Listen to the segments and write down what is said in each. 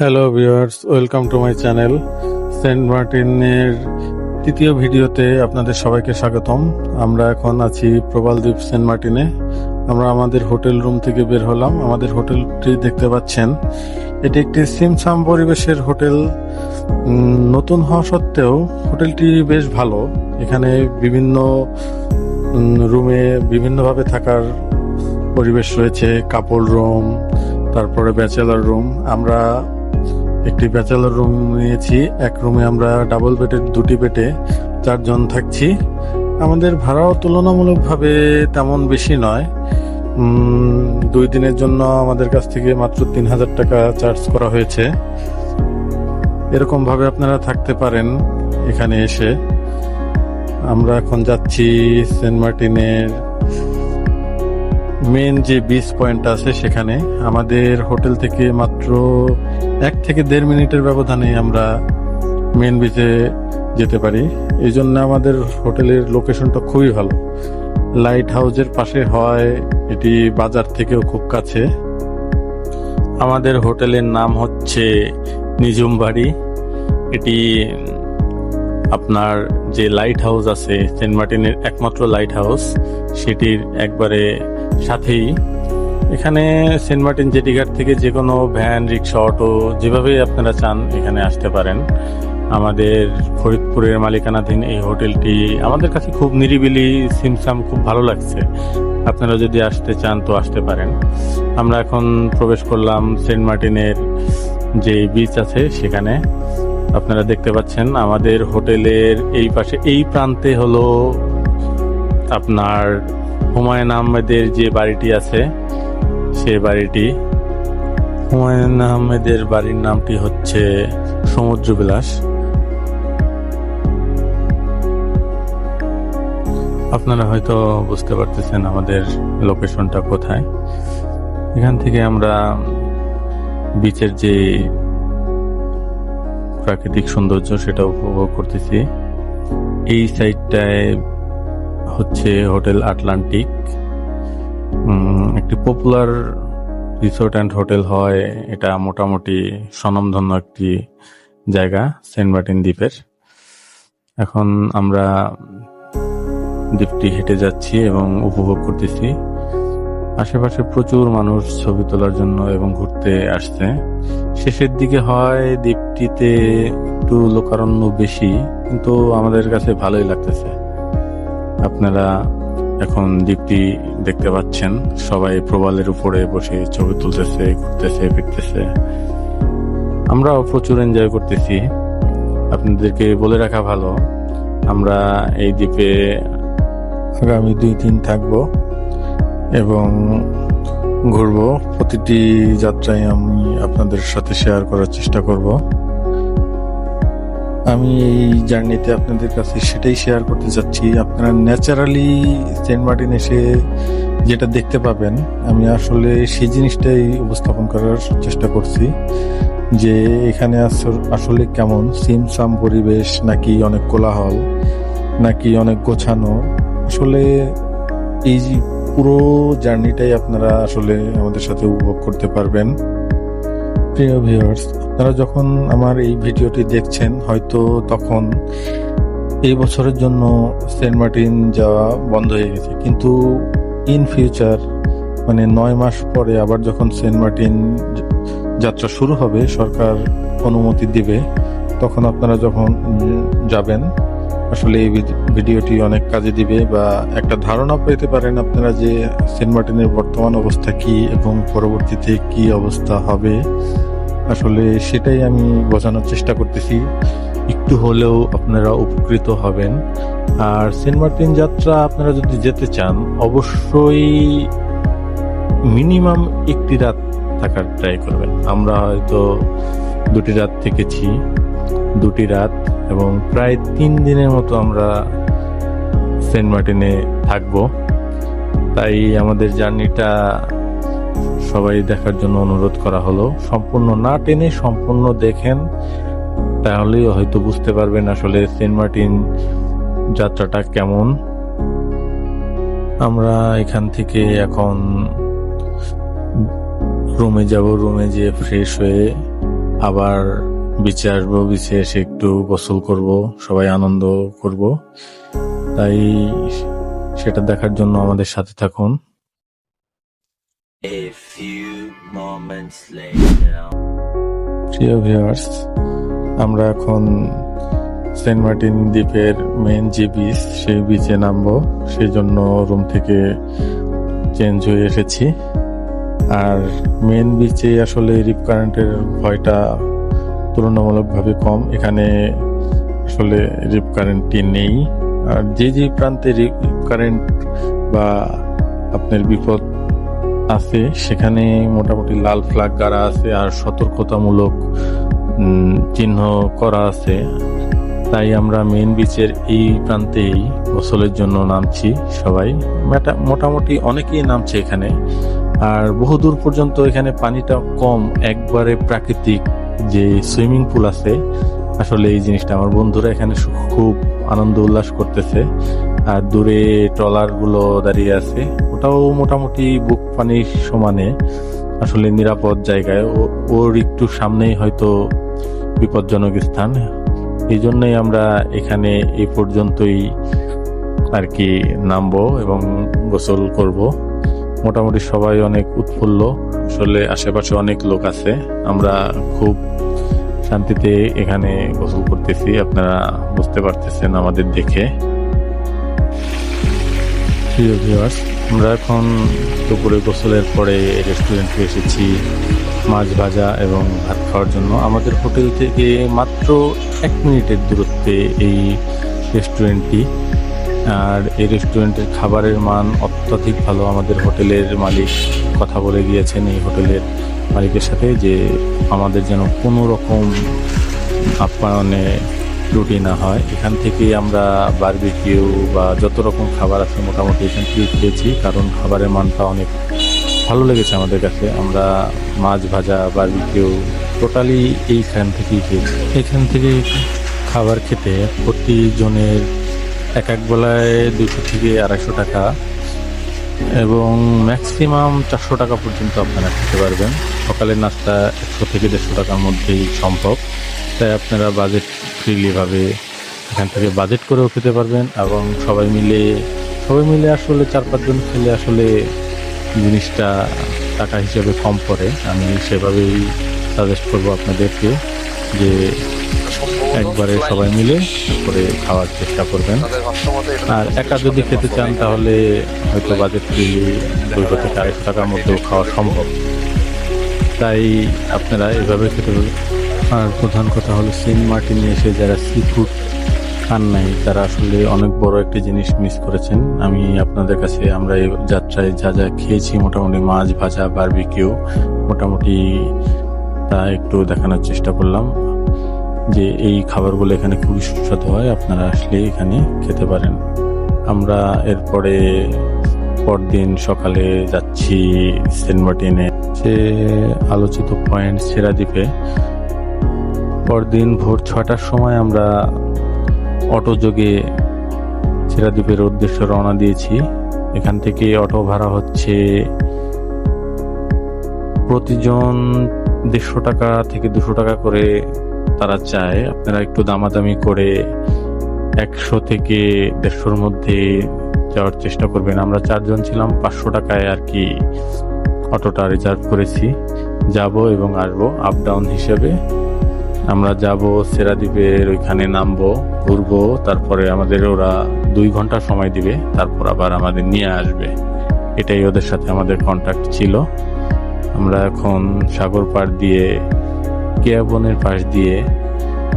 Hello viewers, welcome to my channel. Saint মার্টিনের তৃতীয় ভিডিওতে আপনাদের সবাইকে স্বাগতম। আমরা এখন আছি প্রবালদ্বীপ সেন্ট মার্টিনে। আমরা আমাদের হোটেল রুম থেকে বের হলাম। আমাদের হোটেলটি দেখতে পাচ্ছেন, এটি একটি সিমসাম পরিবেশের হোটেল। নতুন হওয়া সত্ত্বেও হোটেলটি বেশ ভালো। এখানে বিভিন্ন রুমে বিভিন্নভাবে থাকার পরিবেশ রয়েছে। কাপল রুম, তারপরে ব্যাচেলার রুম। আমরা একটি ব্যাচেলার রুম নিয়েছি। এক রুমে আমরা ডাবল বেডের দুটি বেডে 4 জন থাকছি। আমাদের ভাড়াও তুলনামূলকভাবে তেমন বেশি নয়। 2 দিনের জন্য আমাদের কাছ থেকে মাত্র 3000 টাকা চার্জ করা হয়েছে। এরকম ভাবে আপনারা থাকতে পারেন এখানে এসে। আমরা এখন যাচ্ছি সেন্ট মার্টিনের মেন যে বিচ পয়েন্ট আছে সেখানে। আমাদের হোটেল থেকে মাত্র 1 থেকে 1.5 মিনিটের ব্যবধানে আমরা মেন বিচে যেতে পারি। এই জন্য আমাদের হোটেলের লোকেশনটা খুবই ভালো। লাইট হাউসের পাশে হয়, এটি বাজার থেকেও খুব কাছে। আমাদের হোটেলের নাম হচ্ছে নিজুম বাড়ি। এটি আপনার যে লাইট হাউস আছে, সেন্ট মার্টিনের একমাত্র লাইট হাউস, সেটির একবারে সাথেই। এখানে সেন্ট মার্টিন জেটিঘাট থেকে যে কোনো ভ্যান, রিক্সা, অটো যেভাবে আপনারা চান এখানে আসতে পারেন। আমাদের ফরিদপুরের মালিকানাধীন এই হোটেলটি আমাদের কাছে খুব নিরিবিলি, সিমসাম, খুব ভালো লাগছে। আপনারা যদি আসতে চান তো আসতে পারেন। আমরা এখন প্রবেশ করলাম সেন্ট মার্টিনের যে বিচ আছে সেখানে। আপনারা দেখতে পাচ্ছেন আমাদের হোটেলের এই পাশে, এই প্রান্তে হলো আপনার হুমায়ুন আহমেদের যে বাড়িটি আছে, সে বাড়িটি। হুমায়ুন আহমেদের বাড়ির নামটি হচ্ছে সমুদ্র বিলাস। আপনারা হয়তো বুঝতে পারতেছেন আমাদের লোকেশনটা কোথায়। এখান থেকে আমরা বিচের যে প্রাকৃতিক সৌন্দর্য সেটা উপভোগ করতেছি। এই সাইডটায় হচ্ছে হোটেল আটলান্টিক, একটি পপুলার রিসোর্ট অ্যান্ড হোটেল হয়। এটা মোটামুটি স্বনামধন্য একটি জায়গা সেন্ট মার্টিন দ্বীপের। এখন আমরা দ্বীপটি হেঁটে যাচ্ছি এবং উপভোগ করতেছি। আশেপাশে প্রচুর মানুষ ছবি তোলার জন্য এবং ঘুরতে আসছে। শেষের দিকে হয় দ্বীপটিতে একটু লোকারণ্য বেশি, কিন্তু আমাদের কাছে ভালোই লাগতেছে। আপনারা এখন দ্বীপটি দেখতে পাচ্ছেন, সবাই প্রবালের উপরে বসে ছবি তুলতেছে, ঘুরতেছে, ফিরতেছে। আমরাও প্রচুর এনজয় করতেছি। আপনাদেরকে বলে রাখা ভালো, আমরা এই দ্বীপে আগামী 2 দিন থাকবো এবং ঘুরবো। প্রতিটি যাত্রায় আমি আপনাদের সাথে শেয়ার করার চেষ্টা করব। আমি এই জার্নিতে আপনাদের কাছে সেটাই শেয়ার করতে চাচ্ছি। আপনারা ন্যাচারালি সেন্ট মার্টিন এসে যেটা দেখতে পাবেন, আমি আসলে সেই জিনিসটাই উপস্থাপন করার চেষ্টা করছি, যে এখানে আসলে কেমন সিমসাম পরিবেশ, নাকি অনেক কোলাহল, নাকি অনেক গোছানো। আসলে এই পুরো জার্নিটাই আপনারা আসলে আমাদের সাথে উপভোগ করতে পারবেন। প্রিয় ভিউয়ার্স, আপনারা যখন আমার এই ভিডিওটি দেখছেন, হয়তো তখন এই বছরের জন্য সেন্ট মার্টিন যাওয়া বন্ধ হয়ে গেছে, কিন্তু ইন ফিউচার মানে 9 মাস পরে আবার যখন সেন্ট মার্টিন যাত্রা শুরু হবে, সরকার অনুমতি দিবে, তখন আপনারা যখন যাবেন, আসলে এই ভিডিওটি অনেক কাজে দিবে, বা একটা ধারণা পেতে পারেন আপনারা যে সেন্ট মার্টিনের বর্তমান অবস্থা কি এবং পরবর্তীতে কি অবস্থা হবে। আসলে সেটাই আমি বোঝানোর চেষ্টা করতেছি। একটু হলেও আপনারা উপকৃত হবেন। আর সেন্ট মার্টিন যাত্রা আপনারা যদি যেতে চান, অবশ্যই মিনিমাম 1টি রাত থাকার ট্রাই করবেন। আমরা হয়তো 2টি রাত থেকেছি, 2টি রাত এবং প্রায় 3 দিনের মতো আমরা সেন্ট মার্টিনে থাকবো। তাই আমাদের জার্নিটা সবাই দেখার জন্য অনুরোধ করা হলো। সম্পূর্ণ না টেনে সম্পূর্ণ দেখেন, তাহলেই হয়তো বুঝতে পারবেন আসলে সেন্ট মার্টিন যাত্রাটা কেমন। আমরা এখান থেকে এখন রুমে যাব। রুমে যেয়ে ফ্রেশ হয়ে আবার বিচে আসবো, বিচে এসে একটু গোসল করব, সবাই আনন্দ করব। তাই সেটা দেখার জন্য আমাদের সাথে থাকুন। A few moments later. প্রিয় ভিউয়ার্স, আমরা এখন সেন্ট মার্টিন দ্বীপের মেন যে বিচ, সেই বিচে নামবো। সেই জন্য রুম থেকে চেঞ্জ হয়ে এসেছি। আর মেন বিচে আসলে রিপ কারেন্টের ভয়টা তুলনামূলকভাবে কম। এখানে আসলে রিপ কারেন্টটি নেই। আর যে প্রান্তে রিপ কারেন্ট বা আপনার বিপদ আছে, সেখানে মোটামুটি লাল ফ্ল্যাগ গাড়া আছে আর সতর্কতামূলক চিহ্ন করা আছে। তাই আমরা মেন বিচের এই প্রান্তেই গোসলের জন্য নামছি সবাই। মোটামুটি অনেকেই নামছে এখানে। আর বহুদূর পর্যন্ত এখানে পানিটা কম, একবারে প্রাকৃতিক যে সুইমিং পুল আছে। আসলে এই জিনিসটা আমার বন্ধুরা এখানে খুব আনন্দ উল্লাস করতেছে। আর দূরে ট্রলার গুলো দাঁড়িয়ে আছে, ওটাও মোটামুটি বুক পানির সমানে। আসলে নিরাপদ জায়গায়, ওর একটু সামনেই হয়তো বিপজ্জনক স্থান। এই জন্যই আমরা এখানে এই পর্যন্তই আর কি নামবো এবং গোসল করব। মোটামুটি সবাই অনেক উৎফুল্ল। আসলে আশেপাশে অনেক লোক আছে, আমরা খুব শান্তিতে এখানে গোসল করতেছি। আপনারা বুঝতে পারতেছেন আমাদের দেখে। প্রিয় ভিউয়ার্স, আমরা এখন দুপুরে গোসলের পরে রেস্টুরেন্টে এসেছি মাছ ভাজা এবং ভাত খাওয়ার জন্য। আমাদের হোটেল থেকে মাত্র 1 মিনিটের দূরত্বে এই রেস্টুরেন্টটি। আর এই রেস্টুরেন্টের খাবারের মান অত্যাধিক ভালো। আমাদের হোটেলের মালিক কথা বলে গিয়েছেন এই হোটেলের মালিকের সাথে যে আমাদের যেন কোনো রকম আপ্যায়নে ত্রুটি না হয়। এখান থেকে আমরা বারবিকিউ বা যত রকম খাবার আছে মোটামুটি এখান থেকে খেয়েছি, কারণ খাবারের মানটা অনেক ভালো লেগেছে আমাদের কাছে। আমরা মাছ ভাজা, বারবিকিউ টোটালি এইখান থেকেই খেয়েছি। এখান থেকে খাবার খেতে প্রতিজনের এক বেলায় 200 থেকে 250 টাকা এবং ম্যাক্সিমাম 400 টাকা পর্যন্ত আপনারা খেতে পারবেন। সকালের নাস্তা 100 থেকে 150 টাকার মধ্যেই সম্ভব। তাই আপনারা বাজেট ফ্রিলিভাবে এখান থেকে বাজেট করেও খেতে পারবেন। এবং সবাই মিলে আসলে 4-5 জন খেলে আসলে জিনিসটা টাকা হিসেবে কম পড়ে। আমি সেভাবেই সাজেস্ট করবো আপনাদেরকে যে একবারে সবাই মিলে করে খাওয়ার চেষ্টা করবেন। আর একা যদি খেতে চান তাহলে হয়তো বাজেট ফ্রিলি 200 থেকে 250 টাকার মধ্যেও খাওয়া সম্ভব। তাই আপনারা এভাবে খেতে পারবেন। আর প্রধান কথা হলো সেন্ট মার্টিনে এসে যারা সি ফুড খান নাই, তারা আসলে অনেক বড় একটা জিনিস মিস করেছেন। আমি আপনাদের কাছে আমরা এই যাত্রায় যা যা খেয়েছি, মোটামুটি মাছ ভাজা, বারবিকিউ, মোটামুটি তা একটু দেখানোর চেষ্টা করলাম যে এই খাবারগুলো এখানে খুবই সুস্বাদু হয়। আপনারা আসলে এখানে খেতে পারেন। আমরা এরপরে পরদিন সকালে যাচ্ছি সেন্ট মার্টিনে, সে আলোচিত পয়েন্ট সেরা দ্বীপে। পরদিন ভোর 6টার সময় আমরা অটো যোগে সেরা দ্বীপের উদ্দেশ্যে রওনা দিয়েছি। এখান থেকে অটো ভাড়া হচ্ছে প্রতিজন 150 টাকা থেকে 200 টাকা করে তারা চায়। আপনারা একটু দামাদামি করে 100 থেকে 150-র মধ্যে যাওয়ার চেষ্টা করবেন। আমরা 4 জন ছিলাম, 500 টাকায় আর কি অটোটা রিজার্ভ করেছি। যাব এবং আসবো আপ ডাউন হিসেবে। আমরা যাব সেরা দ্বীপের ওইখানে নামবো, ঘুরবো, তারপরে আমাদের ওরা 2 ঘন্টা সময় দিবে, তারপর আবার আমাদের নিয়ে আসবে। এটাই ওদের সাথে আমাদের কন্ট্যাক্ট ছিল। আমরা এখন সাগর পাড় দিয়ে কেয়া বনের পাশ দিয়ে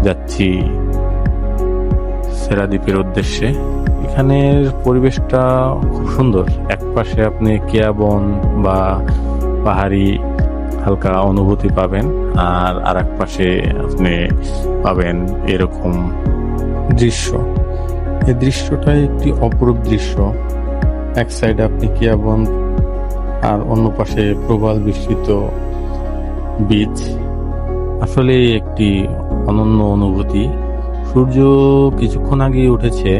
যাচ্ছি সেরা দ্বীপের উদ্দেশ্যে। এখানের পরিবেশটা খুব সুন্দর। এক পাশে আপনি কেয়া বন বা পাহাড়ি হালকা অনুভূতি পাবেন, আর আরেক পাশে আপনি পাবেন এরকম দৃশ্য। এই দৃশ্যটা একটি অপরূপ দৃশ্য। এক সাইডে আপনি কেয়া বন আর অন্য পাশে প্রবাল বিস্তৃত বীচ। আসলে একটি অনন্য অনুভূতি। সূর্য কিছুক্ষণ আগে উঠেছে,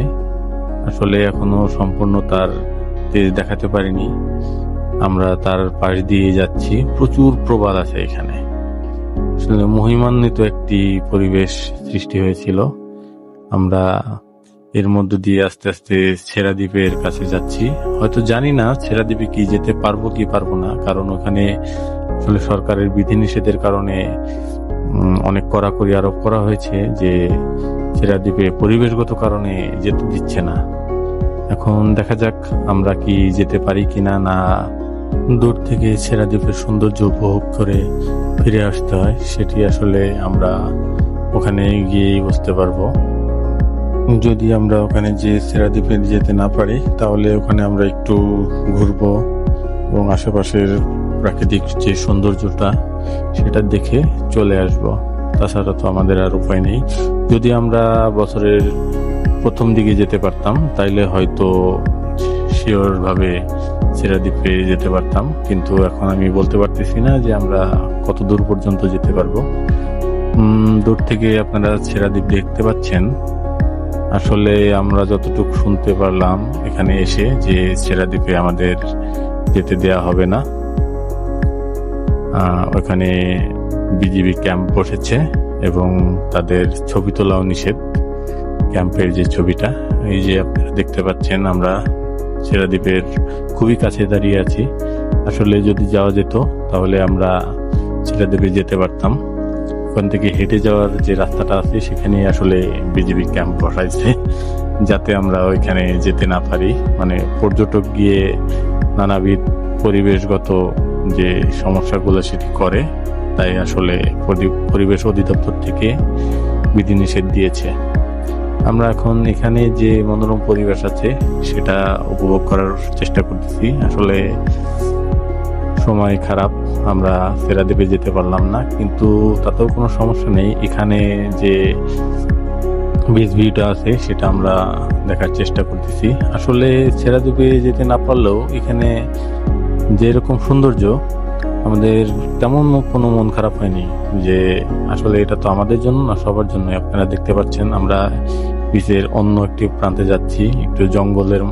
আসলে এখনো সম্পূর্ণ তার তেজ দেখাতে পারিনি। আমরা তার পাশ দিয়ে যাচ্ছি। প্রচুর প্রবাল আছে এখানে। আসলে মহিমান্বিত একটি পরিবেশ সৃষ্টি হয়েছিল। আমরা এর মধ্য দিয়ে আস্তে আস্তে ছেড়া দ্বীপের কাছে যাচ্ছি। হয়তো জানি না ছেড়া দ্বীপে কি যেতে পারবো কি পারবো না, কারণ ওখানে আসলে সরকারের বিধিনিষেধের কারণে অনেক কড়াকড়ি আরোপ করা হয়েছে যে ছেড়া দ্বীপে পরিবেশগত কারণে যেতে দিচ্ছে না। এখন দেখা যাক আমরা কি যেতে পারি কিনা। না দূর থেকে ছেড়া দ্বীপের সৌন্দর্য উপভোগ করে ফিরে আসতে হয়, সেটি আসলে আমরা ওখানে গিয়েই বুঝতে পারবো। যদি আমরা ওখানে যে ছেড়া দ্বীপে যেতে না পারি, তাহলে ওখানে আমরা একটু ঘুরবো এবং আশেপাশের প্রাকৃতিক যে সৌন্দর্যটা সেটা দেখে চলে আসব। তাছাড়া তো আমাদের আর উপায় নেই। যদি আমরা বছরের প্রথম দিকে যেতে পারতাম তাইলে হয়তো শিওর ভাবে ছেড়া দ্বীপে যেতে পারতাম, কিন্তু এখন আমি বলতে পারতেছি না যে আমরা কত দূর পর্যন্ত যেতে পারবো। দূর থেকে আপনারা ছেড়া দ্বীপ দেখতে পাচ্ছেন। আসলে আমরা যতটুকু শুনতে পারলাম এখানে এসে যে ছেড়া দ্বীপে আমাদের যেতে দেয়া হবে না। ওখানে বিজিবি ক্যাম্প বসেছে এবং তাদের ছবি তোলাও নিষেধ। ক্যাম্পের যে ছবিটা এই যে আপনারা দেখতে পাচ্ছেন, আমরা ছেড়া দ্বীপের খুবই কাছে দাঁড়িয়ে আছি। আসলে যদি যাওয়া যেত তাহলে আমরা ছেড়া দ্বীপে যেতে পারতাম। ওখান থেকে হেঁটে যাওয়ার যে রাস্তাটা আছে সেখানে আসলে বিজিবি ক্যাম্প বসাইছে, যাতে আমরা ওইখানে যেতে না পারি। মানে পর্যটক গিয়ে নানাবিধ পরিবেশগত যে সমস্যাগুলো সেটি করে, তাই আসলে পরিবেশ অধিদপ্তর থেকে বিধিনিষেধ দিয়েছে। আমরা এখন এখানে যে মনোরম পরিবেশ আছে সেটা উপভোগ করার চেষ্টা করতেছি। আসলে সময় খারাপ, আমরা ছেড়া দ্বীপে যেতে পারলাম না, কিন্তু তাতেও কোনো সমস্যা নেই। এখানে যে বিচ ভিউটা আছে সেটা আমরা দেখার চেষ্টা করতেছি। আসলে ছেড়া দ্বীপে যেতে না পারলেও এখানে যেরকম সৌন্দর্য, আমাদের তেমন কোনো মন খারাপ হয়নি যে আসলে এটা তো আমাদের জন্য না, সবার জন্য। আপনারা দেখতে পাচ্ছেন আমরা বিচের অন্য একটি প্রান্তে যাচ্ছি, একটু জঙ্গলের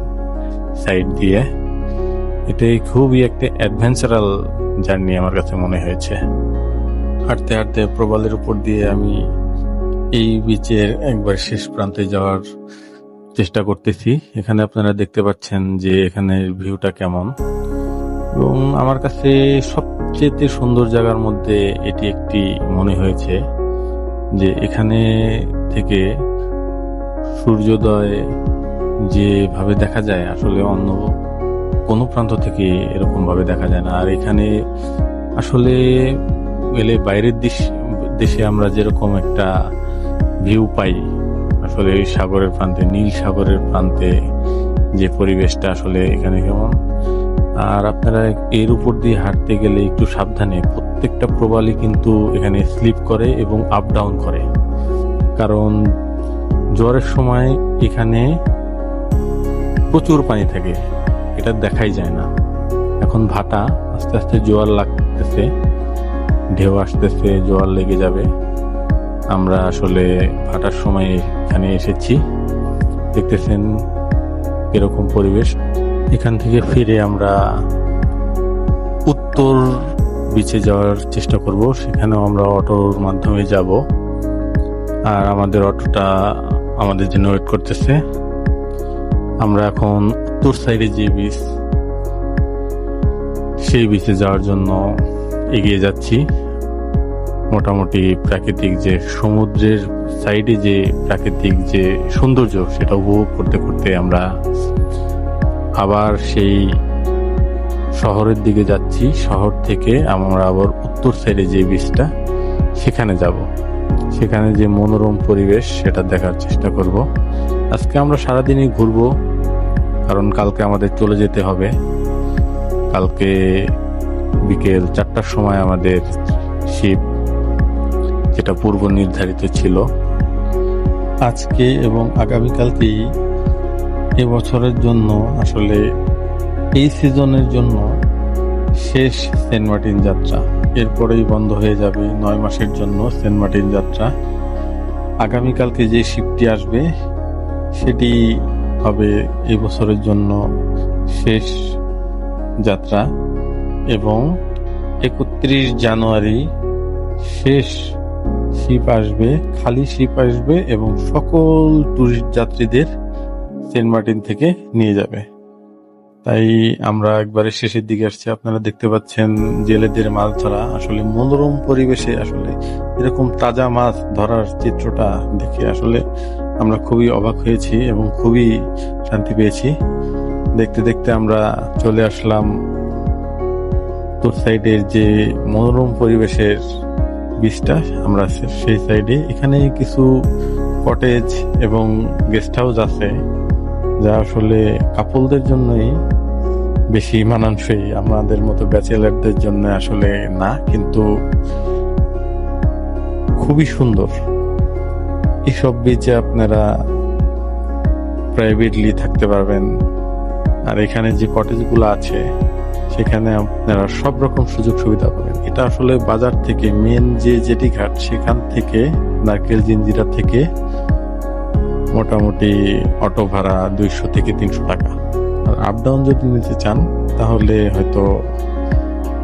সাইড দিয়ে। এটাই খুবই একটা অ্যাডভেঞ্চারাল জার্নি আমার কাছে মনে হয়েছে। হাঁটতে হাঁটতে প্রবালের উপর দিয়ে আমি এই বিচের একবার শেষ প্রান্তে যাওয়ার চেষ্টা করতেছি। এখানে আপনারা দেখতে পাচ্ছেন যে এখানের ভিউটা কেমন, এবং আমার কাছে সবচেয়ে সুন্দর জায়গার মধ্যে এটি একটি মনে হয়েছে। যে এখানে থেকে সূর্যোদয় যেভাবে দেখা যায় আসলে অন্য কোনো প্রান্ত থেকে এরকম ভাবে দেখা যায় না। আর এখানে আসলে গেলে বাইরের দেশে আমরা যেরকম একটা ভিউ পাই, আসলে এই সাগরের প্রান্তে, নীল সাগরের প্রান্তে যে পরিবেশটা আসলে এখানে কেমন। আর আপনারা এর উপর দিয়ে হাঁটতে গেলে একটু সাবধানে, প্রত্যেকটা প্রবালই কিন্তু এখানে স্লিপ করে এবং আপ ডাউন করে, কারণ জোয়ারের সময় এখানে প্রচুর পানি থাকে, এটা দেখাই যায় না। এখন ভাটা, আস্তে আস্তে জোয়ার লাগতেছে, ঢেউ আসতেছে, জোয়ার লেগে যাবে। আমরা আসলে ভাটার সময় এখানে এসেছি, দেখতেছেন এরকম পরিবেশ। এখান থেকে ফিরে আমরা উত্তর বিচে যাওয়ার চেষ্টা করব, সেখানেও আমরা অটোর মাধ্যমে যাব। আর আমাদের অটোটা আমাদের জন্য ওয়েট করতেছে। আমরা এখন উত্তর সাইডে যে বিচ, সেই বিচে যাওয়ার জন্য এগিয়ে যাচ্ছি। মোটামুটি প্রাকৃতিক যে সমুদ্রের সাইডে যে প্রাকৃতিক যে সৌন্দর্য সেটা উপভোগ করতে করতে আমরা আবার সেই শহরের দিকে যাচ্ছি। শহর থেকে আমরা আবার উত্তর সাইডে যে বিচটা সেখানে যাব, সেখানে যে মনোরম পরিবেশ সেটা দেখার চেষ্টা করব। আজকে আমরা সারাদিনই ঘুরবো, কারণ কালকে আমাদের চলে যেতে হবে। কালকে বিকেল 4টার সময় আমাদের শিপ, যেটা পূর্ব নির্ধারিত ছিল। আজকে এবং আগামীকালকেই এবছরের জন্য, আসলে এই সিজনের জন্য শেষ সেন্ট মার্টিন যাত্রা। এরপরেই বন্ধ হয়ে যাবে 9 মাসের জন্য সেন্ট মার্টিন যাত্রা। আগামীকালকে যে শিপটি আসবে সেটি হবে এই বছরের জন্য শেষ যাত্রা, এবং 31 জানুয়ারি শেষ শিপ আসবে, খালি শিপ আসবে এবং সকল টুরিস্ট যাত্রীদের সেন্ট মার্টিন থেকে নিয়ে যাবে। তাই আমরা একবারে শেষের দিকে আসছি। আপনারা দেখতে পাচ্ছেন জেলেদের মাছ ধরা, আসলে মনোরম পরিবেশে আসলে এরকম তাজা মাছ ধরার চিত্রটা দেখে আসলে আমরা খুবই অবাক হয়েছি এবং খুবই শান্তি পেয়েছি। দেখতে দেখতে আমরা চলে আসলাম তোর সাইডের যে মনোরম পরিবেশের বিচটা, আমরা সেই সাইডে। এখানে কিছু কটেজ এবং গেস্ট হাউস আছে যা আসলে কাপলদের জন্যই বেশি মানানসই, আমাদের মতো ব্যাচেলারদের জন্য আসলে না, কিন্তু খুবই সুন্দর। এইসব বিচে আপনারা প্রাইভেটলি থাকতে পারবেন। আর এখানে যে কটেজগুলো আছে সেখানে আপনারা সব রকম সুযোগ সুবিধা পাবেন। এটা আসলে বাজার থেকে মেন যে জেটি ঘাট সেখান থেকে নারকেল জিঞ্জিরা থেকে মোটামুটি অটো ভাড়া 200 থেকে 300 টাকা। আর আপ ডাউন যদি নিতে চান তাহলে হয়তো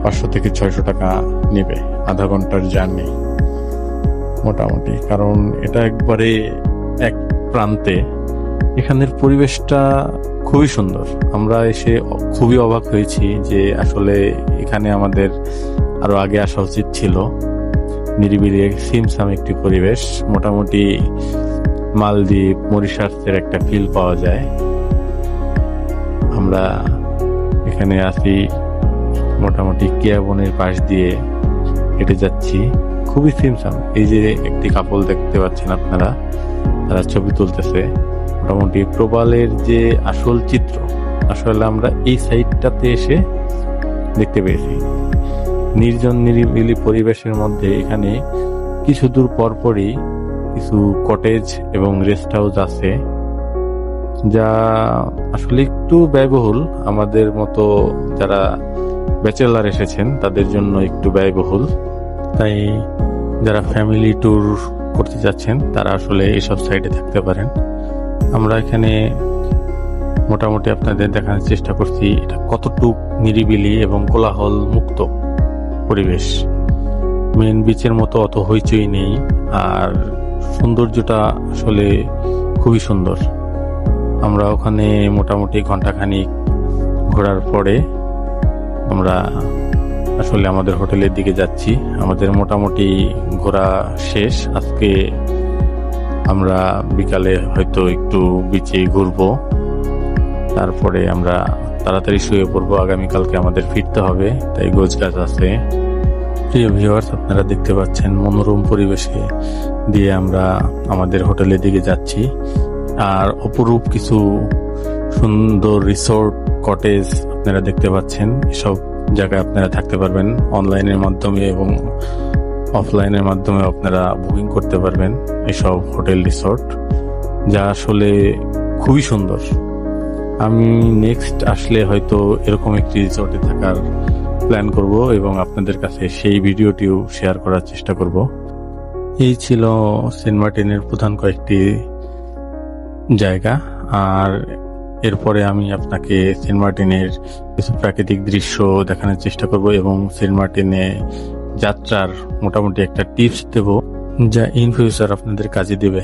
500 থেকে 600 টাকা নেবে, আধা ঘন্টার জার্নি মোটামুটি। কারণ এটা একবারে এক প্রান্তে, এখানের পরিবেশটা খুবই সুন্দর। আমরা এসে খুবই অবাক হয়েছি যে আসলে এখানে আমাদের আরো আগে আসা উচিত ছিল। নিরিবিলি সিমসাম একটি পরিবেশ, মোটামুটি মালদ্বীপ মরিশাসের একটা ফিল পাওয়া যায়। আমরা এখানে আছি মোটামুটি কেয়া বনের পাশ দিয়ে হেঁটে যাচ্ছি, খুবই সিমসাম। এই যে একটি কাপল দেখতে পাচ্ছেন আপনারা, তারা ছবি তুলতেছে। মোটামুটি প্রবালের যে আসল চিত্র আসলে আমরা এই সাইডটাতে এসে দেখতে পেয়েছি। নির্জন নিরিবিলি পরিবেশের মধ্যে এখানে কিছু দূর পরপরই কিছু কটেজ এবং রেস্ট হাউস আছে, যা আসলে একটু ব্যয়বহুল। আমাদের মতো যারা ব্যাচেলার এসেছেন তাদের জন্য একটু ব্যয়বহুল। তাই যারা ফ্যামিলি ট্যুর করতে যাচ্ছেন তারা আসলে এইসব সাইডে থাকতে পারেন। আমরা এখানে মোটামুটি আপনাদের দেখানোর চেষ্টা করছি এটা কতটুক নিরিবিলি এবং কোলাহল মুক্ত পরিবেশ। মেন বিচের মতো অত হইচই নেই, আর সৌন্দর্যটা আসলে খুবই সুন্দর। আমরা ওখানে মোটামুটি ঘন্টাখানিক ঘোরার পরে আমরা আসলে আমাদের হোটেলের দিকে যাচ্ছি। আমাদের মোটামুটি ঘোরা শেষ। আজকে আমরা বিকালে হয়তো একটু বিচে ঘুরবো, তারপরে আমরা তাড়াতাড়ি শুয়ে পড়বো। আগামীকালকে আমাদের ফিরতে হবে, তাই গোছগাছ আছে। প্রিয় ভিউয়ার্স, আপনারা দেখতে পাচ্ছেন মনোরম পরিবেশে দিয়ে আমরা আমাদের হোটেলের দিকে যাচ্ছি। আর অপরূপ কিছু সুন্দর রিসোর্ট কটেজ আপনারা দেখতে পাচ্ছেন। এসব জায়গায় আপনারা থাকতে পারবেন অনলাইনের মাধ্যমে এবং অফলাইনের মাধ্যমে আপনারা বুকিং করতে পারবেন এসব হোটেল রিসোর্ট, যা আসলে খুবই সুন্দর। আমি নেক্সট আসলে হয়তো এরকম একটি রিসোর্টে থাকার প্ল্যান করব এবং আপনাদের কাছে সেই ভিডিওটিও শেয়ার করার চেষ্টা করব। এই ছিল সেন্ট মার্টিনের প্রধান কয়েকটি জায়গা। আর এরপরে আমি আপনাকে সেন্ট মার্টিনের কিছু প্রাকৃতিক দৃশ্য দেখানোর চেষ্টা করব এবং সেন্ট মার্টিনে যাত্রার মোটামুটি একটা টিপস দেব, যা ইন ফিউচার আপনাদের কাজে দেবে।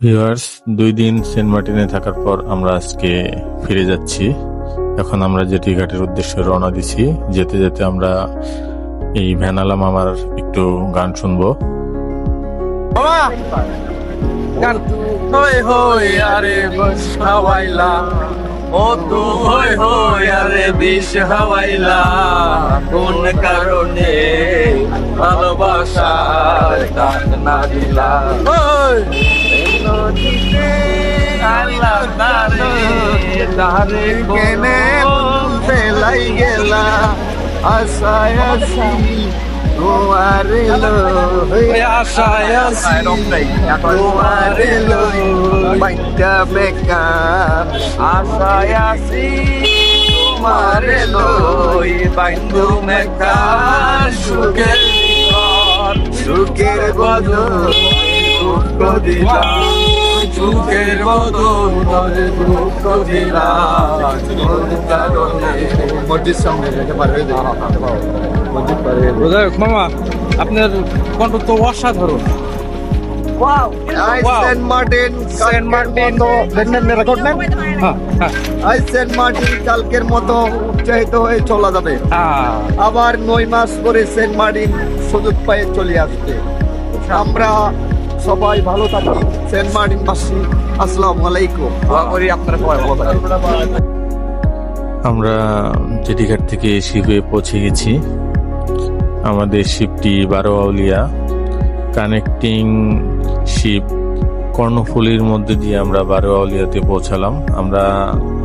ভিউয়ার্স, 2 দিন সেন্ট মার্টিনে থাকার পর আমরা আজকে ফিরে যাচ্ছি। এখন আমরা জেটি ঘাটের উদ্দেশ্যে রওনা দিছি। যেতে যেতে আমরা এই ভ্যানালা মামার একটু গান শুনবো। গান হই হই আরে বস হাওয়াইলা ও তো হই হই আরে বিষ হাওয়াইলা কোন কারণে ভালোবাসার গান না দিলা আল্লাহ তারে তারে কেনে ফেলাই গেলা আশায় আসি তোমার আশায় আসি তোমার বাইটা বেকার আশায় আসি তোমার লই বাইন্দু মেকার সুখের বদল দুঃখ দিলা সুখের বদল দুঃখ দিলা মসজিদ সামনে যেতে পারবে মামা আপনার কণ্ঠ তো অসাধারণ। সেন্ট মার্টিন রেকর্ড নেন। সেন্ট মার্টিন কালকের মতো উৎসাহিত হয়ে চলা যাবে, আবার 9 মাস পরে সেন্ট মার্টিন সুযোগ পায়ে চলে আসবে। আমরা সবাই ভালো থাকি। সেন্ট মার্টিন বাসী আসসালামু আলাইকুম। আপনারা সবাই ভালো থাকেন। আমরা জেটি ঘাট থেকে শিপে পৌঁছে গেছি। আমাদের শিপটি 12 আউলিয়া কানেক্টিং শিপ কর্ণফুলীর মধ্যে দিয়ে আমরা 12 আউলিয়াতে পৌঁছালাম।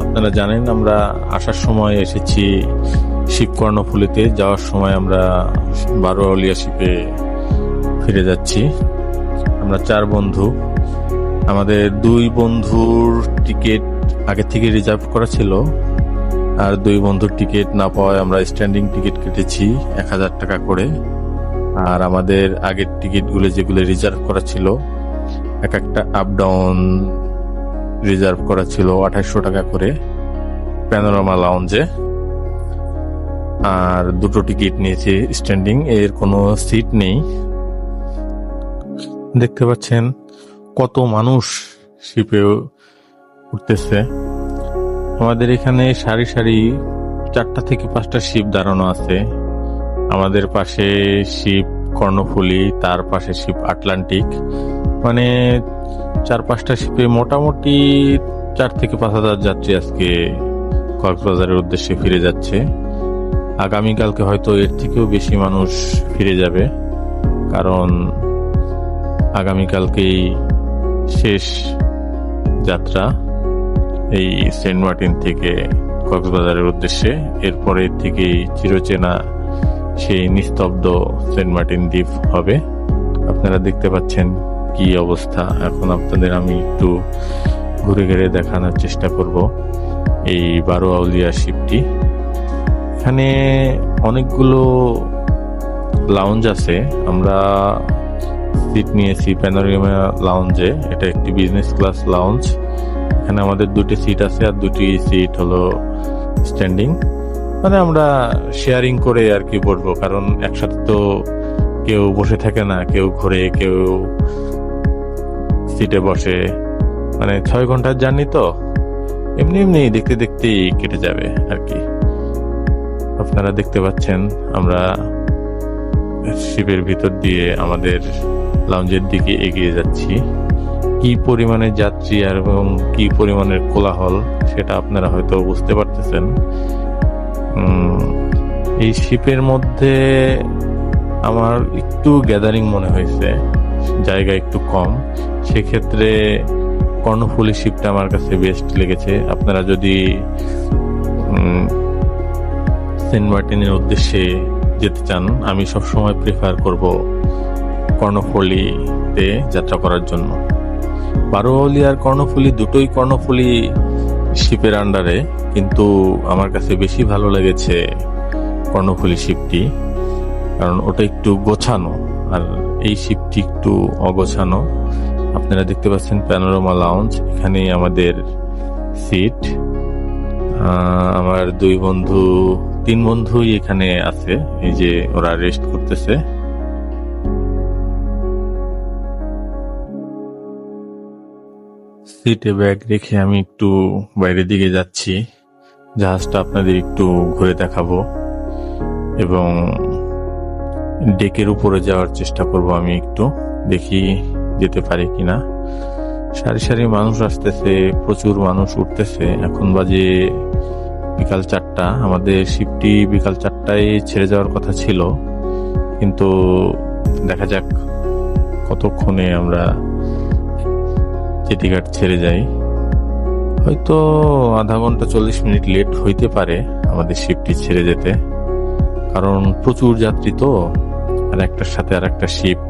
আপনারা জানেন আমরা আসার সময় এসেছি শিপ কর্ণফুলীতে, যাওয়ার সময় আমরা 12 আউলিয়া শিপে ফিরে যাচ্ছি। আমরা 4 বন্ধু। আমাদের 2 বন্ধুর টিকিট আগে থেকে রিজার্ভ করা ছিল, আর 2 বন্ধুর টিকিট না পাওয়ায় আমরা স্ট্যান্ডিং টিকিট কেটেছি 1000 টাকা করে। আর আমাদের আগের টিকিটগুলো যেগুলো রিজার্ভ করা ছিল, এক একটা আপ ডাউন রিজার্ভ করা ছিল 2800 টাকা করে প্যানোরামা লাউঞ্জে। আর 2টো টিকিট নিয়েছি স্ট্যান্ডিং, এর কোনো সিট নেই। দেখতে পাচ্ছেন কত মানুষ শিপে উঠতেছে। আমাদের এখানে সারি সারি 4টা থেকে 5টা শিপ দাঁড়ানো আছে। আমাদের পাশে শিপ কর্ণফুলী, তার পাশে শিপ আটলান্টিক, মানে 4-5টা শিপে মোটামুটি 4 থেকে 5,000 যাত্রী আজকে কক্সবাজারের উদ্দেশ্যে ফিরে যাচ্ছে। আগামীকালকে হয়তো এর থেকেও বেশি মানুষ ফিরে যাবে, কারণ আগামীকালকেই শেষ যাত্রা এই সেন্ট মার্টিন থেকে কক্সবাজারের উদ্দেশ্যে। এরপরে থেকেই চিরচেনা সেই নিস্তব্ধ সেন্ট মার্টিন দ্বীপ হবে। আপনারা দেখতে পাচ্ছেন কি অবস্থা। এখন আপনাদের আমি একটু ঘুরে ঘুরে দেখানোর চেষ্টা করব এই 12 আউলিয়া শিপটি। এখানে অনেকগুলো লাউঞ্জ আছে। আমরা সিট নিয়েছি প্যানোরামা লাউঞ্জে, এটা একটি বিজনেস ক্লাস লাউঞ্জ। এখানে আমাদের 2টি সিট আছে, আর 2টি সিট হলো স্ট্যান্ডিং, মানে আমরা শেয়ারিং করে আর কি বসবো, কারণ একসাথে তো কেউ বসে থাকে না, কেউ ঘুরে কেউ সিটে বসে। মানে 6 ঘন্টার জার্নি তো এমনি এমনি দেখতে দেখতেই কেটে যাবে আর কি। আপনারা দেখতে পাচ্ছেন আমরা শিপের ভিতর দিয়ে আমাদের লাউঞ্জের দিকে এগিয়ে যাচ্ছি। কি পরিমাণে যাত্রী আর এবং কি পরিমাণের কোলাহল সেটা আপনারা হয়তো বুঝতে পারতেছেন। এই শিপের মধ্যে আমার একটু গ্যাদারিং মনে হয়েছে, জায়গা একটু কম। সেক্ষেত্রে কর্ণফুলী শিপটা আমার কাছে বেস্ট লেগেছে। আপনারা যদি সেন্ট মার্টিনের উদ্দেশ্যে যেতে চান, আমি সবসময় প্রেফার করব কর্ণফুলীতে যাত্রা করার জন্য। 12 আউলিয়ার কর্ণফুলী, দুটোই কর্ণফুলী শিপের আন্ডারে, কিন্তু আমার কাছে বেশি ভালো লেগেছে কর্ণফুলী শিপটি, কারণ ওটা একটু গোছানো আর এই শিপটি একটু অগোছানো। আপনারা দেখতে পাচ্ছেন প্যানোরামা লাউঞ্জ, এখানেই আমাদের সিট। আমার 3 বন্ধুই এখানে আছে, এই যে ওরা রেস্ট করতেছে। সিটে ব্যাগ রেখে আমি একটু বাইরের দিকে যাচ্ছি। জাহাজটা আপনাদের একটু ঘুরে দেখাবো এবং ডেকের উপরে যাওয়ার চেষ্টা করব। আমি একটু দেখি যেতে পারি কিনা। সারি সারি মানুষ আসতেছে, প্রচুর মানুষ উঠতেছে। এখন বাজে বিকাল 4টা। আমাদের শিপটি বিকাল 4টায় ছেড়ে যাওয়ার কথা ছিল, কিন্তু দেখা যাক কতক্ষণে আমরা জেটিঘাট ছেড়ে যাই। হয়তো আধা ঘন্টা 40 মিনিট লেট হইতে পারে আমাদের শিপটি ছেড়ে যেতে, কারণ প্রচুর যাত্রী তো, আর একটার সাথে আর একটা শিপ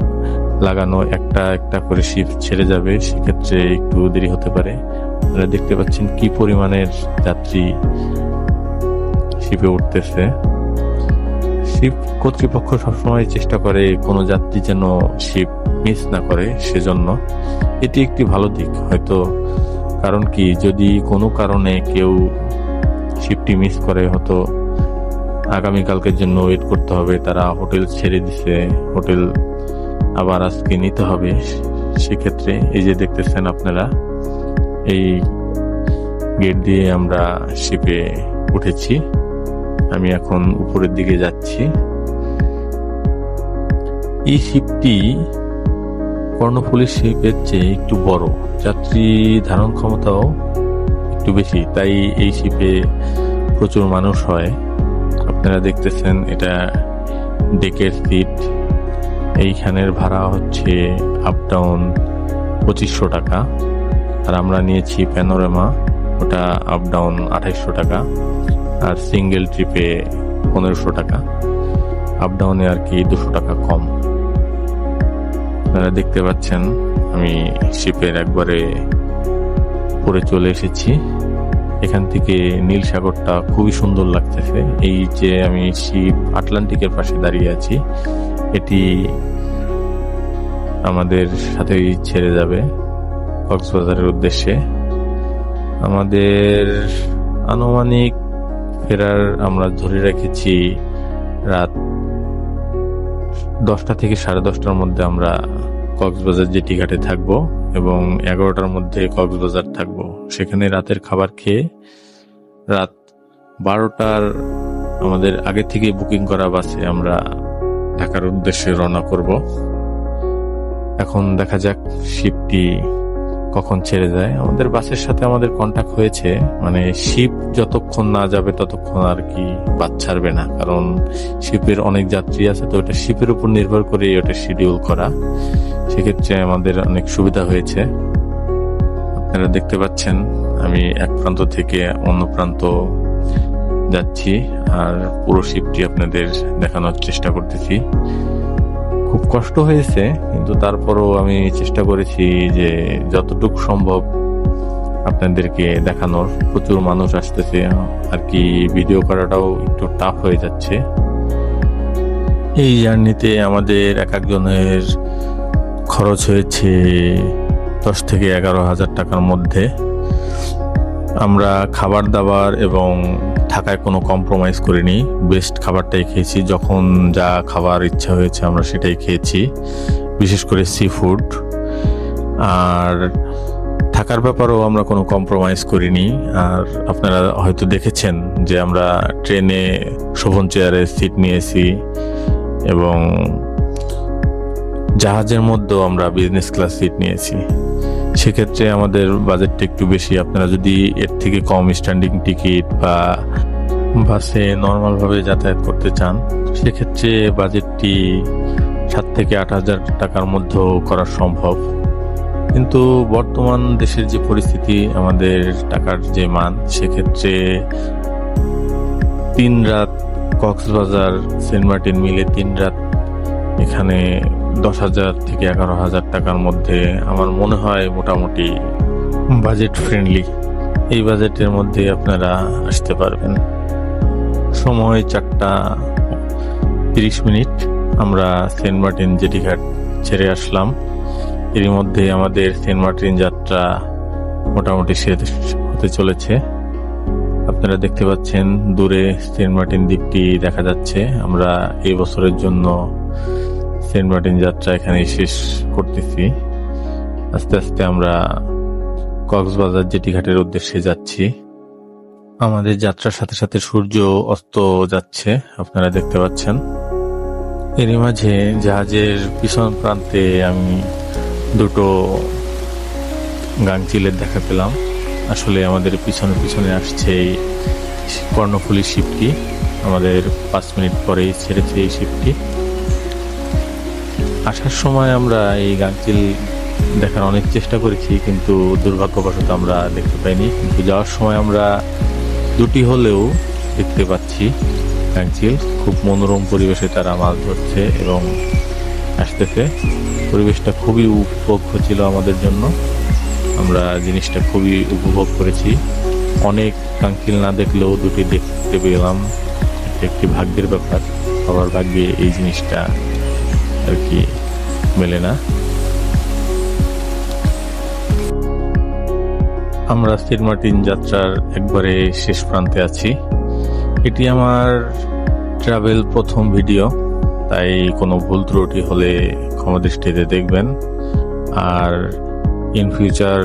লাগানো, একটা একটা করে শিপ ছেড়ে যাবে, সেক্ষেত্রে একটু দেরি হতে পারে। আপনারা দেখতে পাচ্ছেন কি পরিমাণের যাত্রী শিপে উঠতেছে। শিপ কর্তৃপক্ষ সবসময় চেষ্টা করে কোনো যাত্রী যেন শিপ মিস না করে, সেজন্য এটি একটি ভালো দিক হয়তো। কারণ কি, যদি কোনো কারণে কেউ শিপটি মিস করে, হয়তো আগামীকালকের জন্য ওয়েট করতে হবে। তারা হোটেল ছেড়ে দিছে, হোটেল আবার আজকে নিতে হবে। সেক্ষেত্রে এই যে দেখতেছেন আপনারা, এই গেট দিয়ে আমরা শিপে উঠেছি। আমি এখন উপরের দিকে যাচ্ছি। এই শিপটি কর্ণফুলী শিপের চেয়ে একটু বড়, যাত্রী ধারণ ক্ষমতাও একটু বেশি, তাই এই শিপে প্রচুর মানুষ হয়। আপনারা দেখতেছেন এটা ডেকের সিট। এইখানের ভাড়া হচ্ছে আপ ডাউন 2500 টাকা, আর আমরা নিয়েছি প্যানোরামা, ওটা আপ ডাউন 2800 টাকা, আর সিঙ্গেল ট্রিপে 1500 টাকা। আপ ডাউনে আর কি 200 টাকা কম। আপনারা দেখতে পাচ্ছেন আমি শিপের একবারে উপরে চলে এসেছি। এখান থেকে নীল সাগরটা খুবই সুন্দর লাগতেছে। এই যে আমি শিপ আটলান্টিকের পাশে দাঁড়িয়ে আছি, এটি আমাদের সাথেই ছেড়ে যাবে কক্সবাজারের উদ্দেশ্যে। আমাদের আনুমানিক ফেরার আমরা ধরে রেখেছি রাত 10টা থেকে 10:30টার মধ্যে আমরা কক্সবাজার জেটিঘাটে থাকবো এবং 11টার মধ্যে কক্সবাজার থাকবো। সেখানে রাতের খাবার খেয়ে রাত 12টার আমাদের আগে থেকে বুকিং করা বাসে আমরা ঢাকার উদ্দেশ্যে রওনা করব। এখন দেখা যাক শিপটি কখন ছেড়ে যায়। আমাদের বাসের সাথে আমাদের কন্টাক্ট হয়েছে, মানে শিপ যতক্ষণ না যাবে ততক্ষণ আর কি বাস ছাড়বে না, কারণ শিপের অনেক যাত্রী আছে, তো ওটা শিপের উপর নির্ভর করে ওটা শিডিউল করা। সেক্ষেত্রে আমাদের অনেক সুবিধা হয়েছে। আপনারা দেখতে পাচ্ছেন আমি এক প্রান্ত থেকে অন্য প্রান্ত যাচ্ছি, আর পুরো শিপটি আপনাদের দেখানোর চেষ্টা করতেছি। খুব কষ্ট হয়েছে, কিন্তু তারপরও আমি চেষ্টা করেছি যে যতটুকু সম্ভব আপনাদেরকে দেখানোর। প্রচুর মানুষ আসতেছে আর কি, ভিডিও করাটাও একটু টাফ হয়ে যাচ্ছে। এই জার্নিতে আমাদের এক একজনের খরচ হয়েছে 10 থেকে 11,000 টাকার মধ্যে। আমরা খাবার দাবার এবং থাকায় কোনো কম্প্রোমাইজ করিনি, বেস্ট খাবারটাই খেয়েছি। যখন যা খাবার ইচ্ছা হয়েছে আমরা সেটাই খেয়েছি, বিশেষ করে সি ফুড। আর থাকার ব্যাপারেও আমরা কোনো কম্প্রোমাইজ করিনি। আর আপনারা হয়তো দেখেছেন যে আমরা ট্রেনে শোভন চেয়ারে সিট নিয়েছি এবং জাহাজের মধ্যেও আমরা বিজনেস ক্লাস সিট নিয়েছি। সেক্ষেত্রে আমাদের বাজেটটা একটু বেশি। আপনারা যদি এর থেকে কম স্ট্যান্ডিং টিকিট বা বাসে নর্মালভাবে যাতায়াত করতে চান, সেক্ষেত্রে বাজেটটি 7 থেকে 8,000 টাকার মধ্যেও করা সম্ভব। কিন্তু বর্তমান দেশের যে পরিস্থিতি, আমাদের টাকার যে মান, সেক্ষেত্রে 3 রাত কক্সবাজার সেন্ট মার্টিন মিলে 3 রাত এখানে 10,000 থেকে 11,000 টাকার মধ্যে আমার মনে হয় মোটামুটি বাজেট ফ্রেন্ডলি। এই বাজেটের মধ্যে আপনারা আসতে পারবেন। সময় 4:30 আমরা সেন্ট মার্টিন জেটিঘাট ছেড়ে আসলাম। এর মধ্যে আমাদের সেন্ট মার্টিন যাত্রা মোটামুটি শেষ হতে চলেছে। আপনারা দেখতে পাচ্ছেন দূরে সেন্ট মার্টিন দ্বীপটি দেখা যাচ্ছে। আমরা এই বছরের জন্য সেন্ট মার্টিন যাত্রা এখানে শেষ করতেছি। আস্তে আস্তে আমরা কক্সবাজার জেটিঘাটের উদ্দেশ্যে যাচ্ছি। আমাদের যাত্রার সাথে সাথে সূর্য অস্ত যাচ্ছে, আপনারা দেখতে পাচ্ছেন। এরই মাঝে জাহাজের পিছন প্রান্তে আমি দুটো গাংচিলের দেখা পেলাম। আসলে আমাদের পিছনে পিছনে আসছে এই কর্ণফুলী শিপটি। আমাদের 5 মিনিট পরেই ছেড়েছে এই শিপটি। আসার সময় আমরা এই গাংচিল দেখার অনেক চেষ্টা করেছি, কিন্তু দুর্ভাগ্যবশত আমরা দেখতে পাইনি। কিন্তু যাওয়ার সময় আমরা দুটি হলেও দেখতে পাচ্ছি গাংচিল। খুব মনোরম পরিবেশে তারা মাছ ধরছে এবং আসতেছে। পরিবেশটা খুবই উপভোগ্য ছিল আমাদের জন্য। আমরা জিনিসটা খুবই উপভোগ করেছি। অনেক গাংচিল না দেখলেও দুটি দেখতে পেলাম, একটি ভাগ্যের ব্যাপার। সবার ভাগ্যে এই জিনিসটা আর কি মেলে না। আমরা সেন্ট মার্টিন যাত্রার একবারে শেষ প্রান্তে আছি। এটি আমার ট্রাভেল প্রথম ভিডিও, তাই কোনো ভুল ত্রুটি হলে ক্ষমা দৃষ্টিতে দেখবেন। আর ইন ফিউচার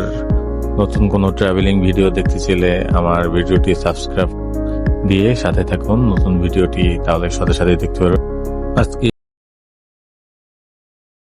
নতুন কোনো ট্রাভেলিং ভিডিও দেখতে চাইলে আমার ভিডিওটি সাবস্ক্রাইব দিয়ে সাথে থাকুন নতুন ভিডিওটি, তাহলে সাথে সাথে দেখতে পারবেন। আজকে